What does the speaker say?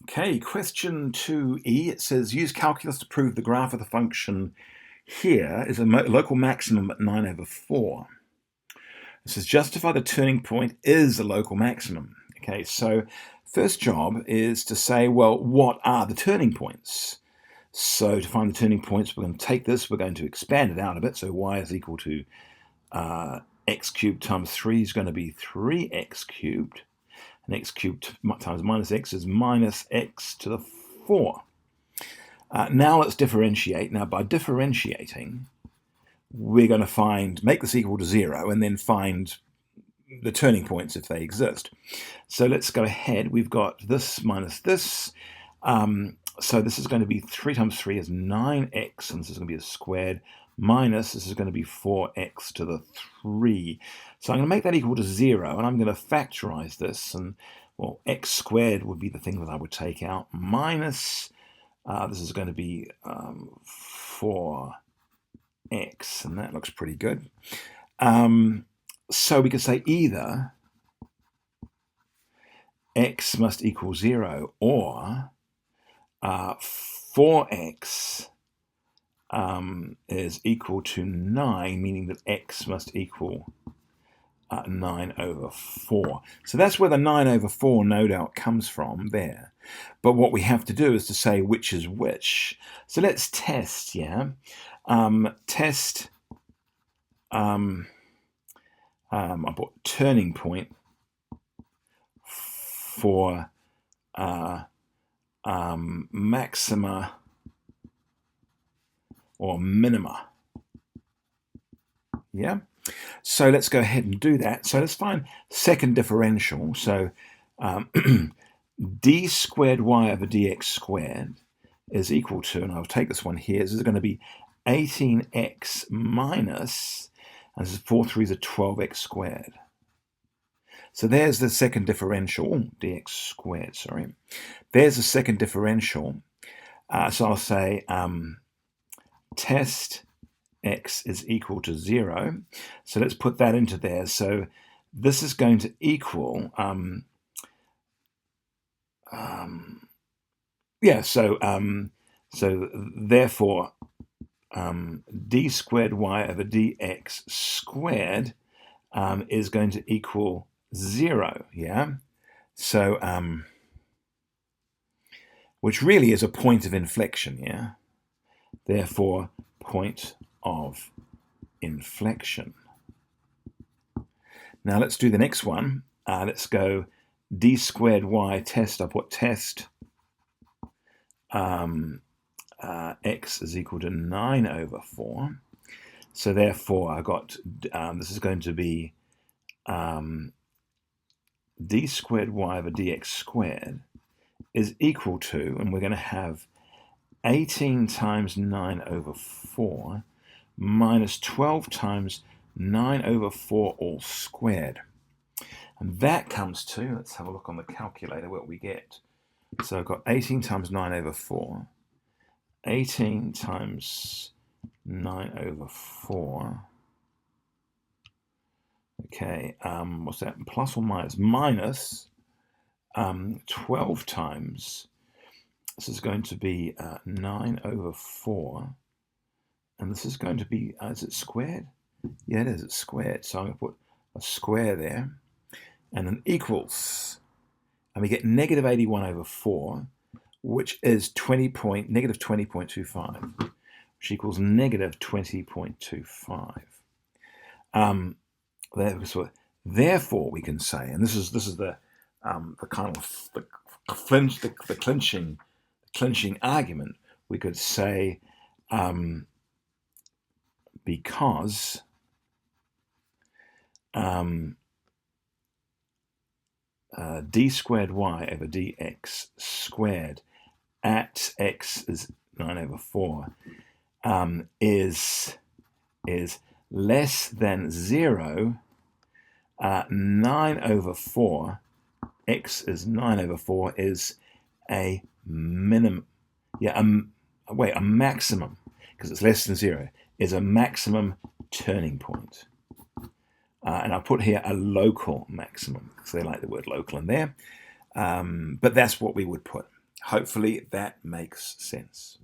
Okay, question 2e, it says use calculus to prove the graph of the function here is a local maximum at 9 over 4. It says justify the turning point is a local maximum. Okay, so first job is to say, well, what are the turning points? So to find the turning points, we're going to take this, we're going to expand it out a bit. So y is equal to x cubed times 3 is going to be 3x cubed. And x cubed times minus x is minus x to the 4. Now let's differentiate. Now by differentiating, we're going to make this equal to 0 and then find the turning points if they exist. So let's go ahead. We've got this minus this. So this is going to be 3 times 3 is 9x, and this is going to be a squared, minus this is going to be 4x to the 3. So I'm going to make that equal to 0, and I'm going to factorize this, and well, x squared would be the thing that I would take out, minus this is going to be 4x, and that looks pretty good. So we could say either x must equal 0 or 4x is equal to 9, meaning that x must equal 9 over 4. So that's where the 9 over 4 no doubt comes from there. But what we have to do is to say which is which. So let's test, yeah? Test, I put turning point for maxima or minima. Yeah? So let's go ahead and do that. So let's find second differential. So d squared y over dx squared is equal to, and I'll take this one here, this is going to be 18x minus, and this is 4 3s are 12x squared. So there's the second differential, dx squared, sorry. There's the second differential. So I'll say test x is equal to 0. So let's put that into there. So this is going to equal, so therefore d squared y over dx squared is going to equal 0, yeah? So, which really is a point of inflection, yeah? Therefore, point of inflection. Now let's do the next one. Let's go d squared y test. I'll put test x is equal to 9 over 4. So therefore, I got, this is going to be d squared y over dx squared is equal to, and we're going to have 18 times 9 over 4 minus 12 times 9 over 4 all squared. And that comes to, let's have a look on the calculator what we get. So I've got 18 times 9 over 4. 18 times 9 over 4. Okay, what's that? Plus or minus? Minus 12 times. This is going to be 9 over 4. And this is going to be, is it squared? Yeah, it is. It's squared. So I'm going to put a square there. And then equals. And we get negative 81 over 4, which is negative 20.25, which equals negative 20.25. Therefore, we can say, and this is the kind of the clinching argument. We could say because d squared y over dx squared at x is 9 over 4 is less than 0. 9 over 4, x is 9 over 4 is a minimum. Yeah, a maximum, because it's less than 0, is a maximum turning point. And I'll put here a local maximum, because they like the word local in there. But that's what we would put. Hopefully that makes sense.